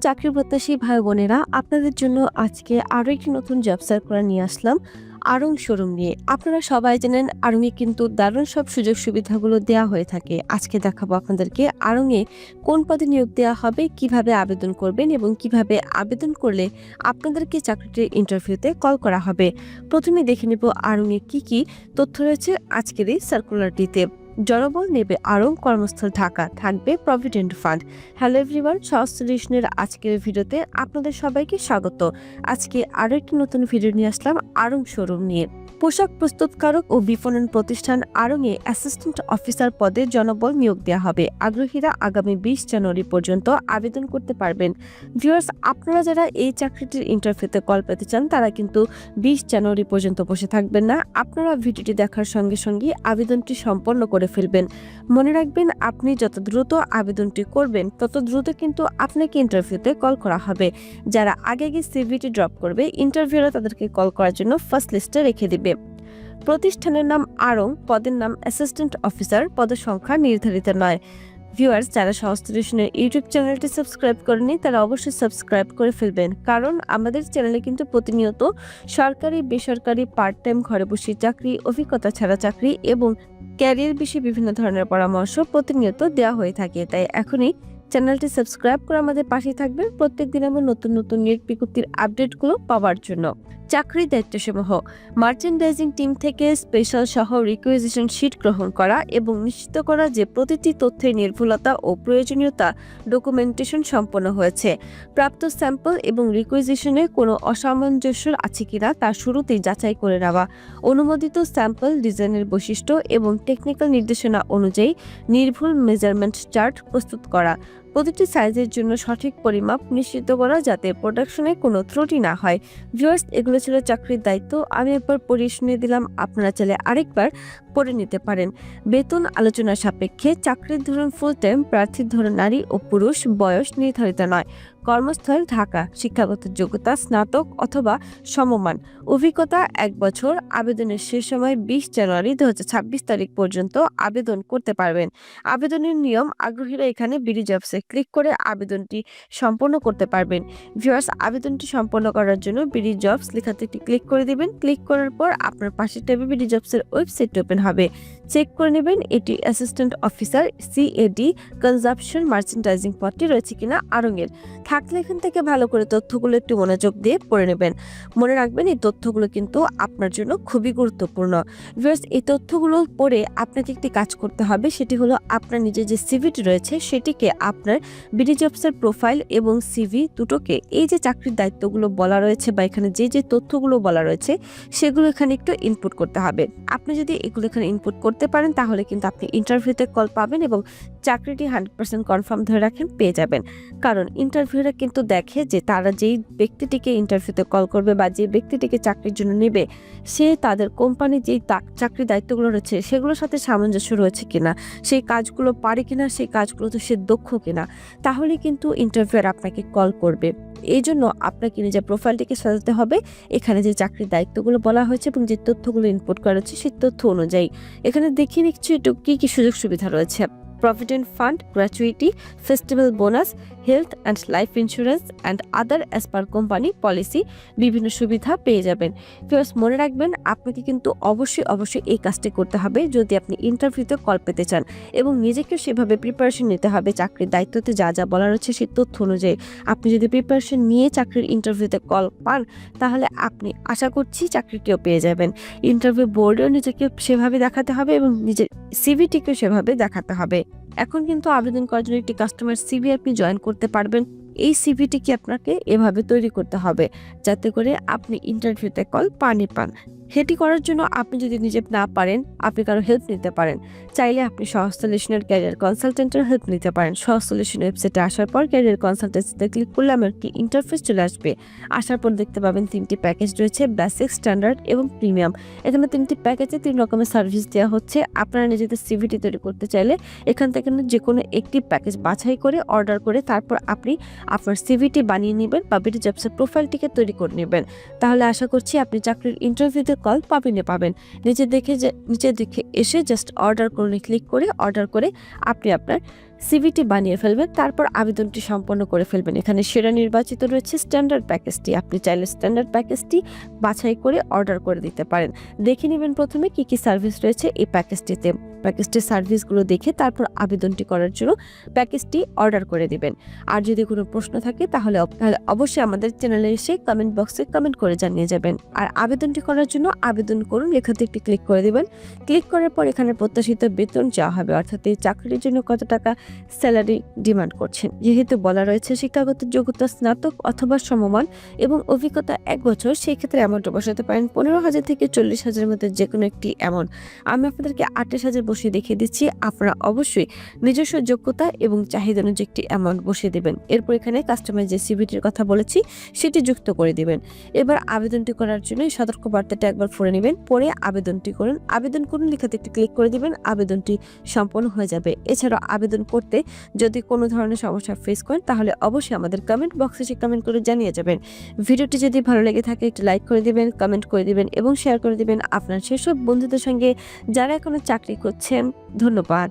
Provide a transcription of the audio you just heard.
চাকরি প্রত্যাশী ভাই বোনেরা, আপনাদের জন্য আজকে আরো একটি নতুন জব সার্কুলার নিয়ে আসলাম আড়ং শোরুম নিয়ে। আপনারা সবাই জানেন আড়ংয়ে কিন্তু দারুণ সব সুযোগ সুবিধাগুলো দেওয়া হয়ে থাকে। আজকে দেখাবো আপনাদেরকে আড়ংয়ে কোন পদে নিয়োগ দেওয়া হবে, কিভাবে আবেদন করবেন এবং কিভাবে আবেদন করলে আপনাদেরকে চাকরিটির ইন্টারভিউতে কল করা হবে। প্রথমে দেখে নেব আড়ংয়ে কি কি তথ্য রয়েছে আজকের এই সার্কুলারটিতে। জনবল নেবে আড়ং, কর্মস্থল ঢাকা, থাকবে প্রভিডেন্ট ফান্ড। হ্যালো এভরিওয়ান, সহজ সলিউশনের আজকের ভিডিওতে আপনাদের সবাইকে স্বাগত। আজকে আরো একটি নতুন ভিডিও নিয়ে আসলাম আড়ং শোরুম নিয়ে। পোশাক প্রস্তুতকারক ও বিপণন প্রতিষ্ঠান আড়ংয়ে অ্যাসিস্ট্যান্ট অফিসার পদে জনবল নিয়োগ দেওয়া হবে। আগ্রহীরা আগামী 20 জানুয়ারি পর্যন্ত আবেদন করতে পারবেন। ভিউয়ার্স, আপনারা যারা এই চাকরিটির ইন্টারভিউতে কল পেতে চান তারা কিন্তু 20 জানুয়ারি পর্যন্ত বসে থাকবেন না। আপনারা ভিডিওটি দেখার সঙ্গে সঙ্গে আবেদনটি সম্পন্ন করে ফেলবেন। মনে রাখবেন, আপনি যত দ্রুত আবেদনটি করবেন তত দ্রুত কিন্তু আপনাকে ইন্টারভিউতে কল করা হবে। যারা আগে সিভিটি ড্রপ করবে, ইন্টারভিউরা তাদেরকে কল করার জন্য ফার্স্ট লিস্টে রেখে দিবে। প্রতিষ্ঠানের নাম আড়ং, পদের নাম অ্যাসিস্ট্যান্ট অফিসার, পদের সংখ্যা নির্ধারিত নয়। ভিউয়ার্স, যারা সহজ সলিউশনের ইউটিউব চ্যানেলটি সাবস্ক্রাইব করেনি তারা অবশ্যই সাবস্ক্রাইব করে ফেলবেন, কারণ আমাদের চ্যানেলে কিন্তু প্রতিনিয়ত সরকারি, বেসরকারি, পার্ট টাইম, ঘরে বসে চাকরি, অভিজ্ঞতা ছাড়া চাকরি এবং ক্যারিয়ার বিষয়ে বিভিন্ন ধরনের পরামর্শ প্রতিনিয়ত দেওয়া হয়ে থাকে। তাই এখনই চ্যানেলটি সাবস্ক্রাইব করে আমাদের পাশে থাকবেন প্রত্যেকদিন আমার নতুন নতুন নিয়োগ বিজ্ঞপ্তির আপডেটগুলো পাওয়ার জন্য। চাকরির দায়িত্বসমূহ: মার্চেন্ডাইজিং টিম থেকে স্পেশাল সহ রিকুইজিশন শিট গ্রহণ করা এবং নিশ্চিত করা যে প্রতিটি তথ্যের নির্ভুলতা ও প্রয়োজনীয়তা ডকুমেন্টেশন সম্পন্ন হয়েছে। প্রাপ্ত স্যাম্পল এবং রিকুইজিশনে কোনো অসামঞ্জস্য আছে কিনা তা শুরুতেই যাচাই করে নেওয়া। অনুমোদিত স্যাম্পল ডিজাইনের বৈশিষ্ট্য এবং টেকনিক্যাল নির্দেশনা অনুযায়ী নির্ভুল মেজারমেন্ট চার্ট প্রস্তুত করা। প্রতিটি সাইজের জন্য সঠিক পরিমাপ নিশ্চিত করা যাতে প্রোডাকশনে কোনো ত্রুটি না হয়। ভিউয়ার্স, এগুলো ছিল চাকরির দায়িত্ব। আমি একবার পড়ে শুনিয়ে দিলাম, আপনারা চাইলে আরেকবার পড়ে নিতে পারেন। বেতন আলোচনা সাপেক্ষে। চাকরির ধরন ফুল টাইম, প্রার্থীর ধরন নারী ও পুরুষ, বয়স নির্ধারিত নয়। কর্মস্থল ঢাকা, শিক্ষাগত যোগ্যতা স্নাতক অথবা সমমান, অভিজ্ঞতা 1 বছর। আবেদনের শেষ সময় 20 জানুয়ারি 2026 তারিখ পর্যন্ত আবেদন করতে পারবেন। আবেদনের নিয়ম: আগ্রহীরা এখানে বিডি জবসে ক্লিক করে আবেদনটি সম্পন্ন করতে পারবেন। ভিউয়ার্স, আবেদনটি সম্পন্ন করার জন্য বিডি জবস লেখাতে একটি ক্লিক করে দিবেন। ক্লিক করার পর আপনার পাশের ট্যাবে বিডি জবসের ওয়েবসাইটটি ওপেন হবে। চেক করে নেবেন এটি assistant officer CAD consumption merchandising পদটি রয়েছে কিনা আড়ংয়ের। থাকলে এখান থেকে ভালো করে তথ্যগুলো একটু মনোযোগ দিয়ে পড়ে নেবেন। মনে রাখবেন, এই তথ্যগুলো কিন্তু আপনার জন্য খুবই গুরুত্বপূর্ণ। ভিউয়ার্স, এই তথ্যগুলো পড়ে আপনাকে একটি কাজ করতে হবে, সেটি হলো আপনার নিজের যে সিভিটি রয়েছে সেটিকে আপনার বিডি জবসের প্রোফাইল এবং সিভি দুটোকে এই যে চাকরির দায়িত্বগুলো বলা রয়েছে বা এখানে যে যে তথ্যগুলো বলা রয়েছে সেগুলো এখানে একটু ইনপুট করতে হবে। আপনি যদি এগুলো এখানে ইনপুট করতে পারেন তাহলে কিন্তু আপনি ইন্টারভিউতে কল পাবেন এবং চাকরিটি 100% কনফার্ম ধরে রাখেন পেয়ে যাবেন। কারণ ইন্টারভিউরা কিন্তু দেখে যে তারা যেই ব্যক্তিটিকে ইন্টারভিউতে কল করবে বা যে ব্যক্তিটিকে চাকরির জন্য নেবে সে তাদের কোম্পানি যেই চাকরির দায়িত্বগুলো রয়েছে সেগুলোর সাথে সামঞ্জস্য রয়েছে কিনা, সেই কাজগুলো পারে কিনা, সেই কাজগুলোতে সে দক্ষ কিনা, তাহলে কিন্তু ইন্টারভিউয়ার আপনাকে কল করবে। এই জন্য আপনাকে নিজের প্রোফাইলটিকে সাজাতে হবে এখানে যে চাকরির দায়িত্বগুলো বলা হয়েছে এবং যে তথ্যগুলো ইনপুট করা হচ্ছে সেই তথ্য অনুযায়ী। এখানে দেখিয়ে নিচ্ছি একটু কি কি সুযোগ সুবিধা রয়েছে। Provident fund, gratuity, festival bonus, health and life insurance and other as per company policy, বিভিন্ন সুবিধা পেয়ে যাবেন। ফিয়ার্স, মনে রাখবেন আপনাকে কিন্তু অবশ্যই এই কাজটি করতে হবে যদি আপনি ইন্টারভিউতে কল পেতে চান এবং নিজেকে সেভাবে প্রিপারেশন নিতে হবে। চাকরির দায়িত্বতে যা যা বলা রয়েছে সেই তথ্য অনুযায়ী আপনি যদি প্রিপারেশন নিয়ে চাকরির ইন্টারভিউতে কল পান তাহলে আপনি আশা করছি চাকরিটিও পেয়ে যাবেন। ইন্টারভিউ বোর্ডেও নিজেকে সেভাবে দেখাতে হবে এবং নিজের সিভিটিকেও সেভাবে দেখাতে হবে। এখন কিন্তু আবেদন করার জন্য একটি কাস্টমার সিভি আপনি জয়েন করতে পারবেন। এই সিভিটিকে আপনাকে এভাবে তৈরি করতে হবে যাতে করে আপনি ইন্টারভিউতে কল পান। সেটি করার জন্য আপনি যদি নিজে না পারেন আপনি কারো হেল্প নিতে পারেন। চাইলে আপনি সহজ সলিউশনের ক্যারিয়ার কনসালটেন্টের হেল্প নিতে পারেন। সহজ সলিউশন ওয়েবসাইটে আসার পর ক্যারিয়ার কনসালটেন্সিতে ক্লিক করলে আমার একটি ইন্টারফেস চলে আসবে। আসার পর দেখতে পাবেন 3টি প্যাকেজ রয়েছে, বেসিক, স্ট্যান্ডার্ড এবং প্রিমিয়াম। এখানে 3টি প্যাকেজে 3 রকমের সার্ভিস দেওয়া হচ্ছে। আপনারা নিজেদের সিভিটি তৈরি করতে চাইলে এখান থেকে যে কোনো একটি প্যাকেজ বাছাই করে অর্ডার করে তারপর আপনি আপনার সিভিটি বানিয়ে নেবেন বা বিডি জবসের প্রোফাইলটিকে তৈরি করে নেবেন। তাহলে আশা করছি আপনি চাকরির ইন্টারভিউতে কল পাবেন। নিচে দেখে এসে জাস্ট অর্ডার করুন, ক্লিক করে অর্ডার করে আপনি আপনার সিভিটি বানিয়ে ফেলবেন, তারপর আবেদনটি সম্পন্ন করে ফেলবেন। এখানে সেরা নির্বাচিত রয়েছে স্ট্যান্ডার্ড প্যাকেজটি। আপনি চাইলে স্ট্যান্ডার্ড প্যাকেজটি বাছাই করে অর্ডার করে দিতে পারেন। দেখে নেবেন প্রথমে কি কি সার্ভিস রয়েছে এই প্যাকেজটিতে। প্যাকেজটির সার্ভিসগুলো দেখে তারপর আবেদনটি করার জন্য প্যাকেজটি অর্ডার করে দিবেন। আর যদি কোনো প্রশ্ন থাকে তাহলে অবশ্যই আমাদের চ্যানেলে এসে কমেন্ট বক্সে কমেন্ট করে জানিয়ে যাবেন। আর আবেদনটি করার জন্য আবেদন করুন লেখাতে একটি ক্লিক করে দিবেন। ক্লিক করার পর এখানে প্রত্যাশিত বেতন চাওয়া হবে, অর্থাৎ এই চাকরির জন্য কত টাকা স্যালারি ডিমান্ড করছেন। যেহেতু বলা রয়েছে শিক্ষাগত যোগ্যতা স্নাতক অথবা সমমান এবং অভিজ্ঞতা 1 বছর, সেই ক্ষেত্রে অ্যামাউন্টটা বসাতে পারেন 15,000 থেকে 40,000-এর মধ্যে যে কোনো একটি অ্যামাউন্ট। আমি আপনাদেরকে 28,000 বসিয়ে দেখিয়ে দিচ্ছি। আপনারা অবশ্যই নিজস্ব যোগ্যতা এবং চাহিদা অনুযায়ী একটি অ্যামাউন্ট বসিয়ে দেবেন। এরপর এখানে কাস্টমাইজ যে সিভিটির কথা বলেছি সেটি যুক্ত করে দিবেন। এবার আবেদনটি করার জন্য এই সতর্ক বার্তাটা একবার পড়ে নেবেন, পরে আবেদনটি করুন। আবেদন করুন লেখাতে একটি ক্লিক করে দিবেন, আবেদনটি সম্পন্ন হয়ে যাবে। এছাড়াও আবেদন করতে যদি কোনো ধরনের সমস্যা ফেস করেন তাহলে অবশ্যই আমাদের কমেন্ট বক্সে এসে কমেন্ট করে জানিয়ে যাবেন। ভিডিওটি যদি ভালো লেগে থাকে একটু লাইক করে দিবেন, কমেন্ট করে দিবেন এবং শেয়ার করে দিবেন আপনার সেসব বন্ধুদের সঙ্গে যারা এখনো চাকরি করছেন। ধন্যবাদ।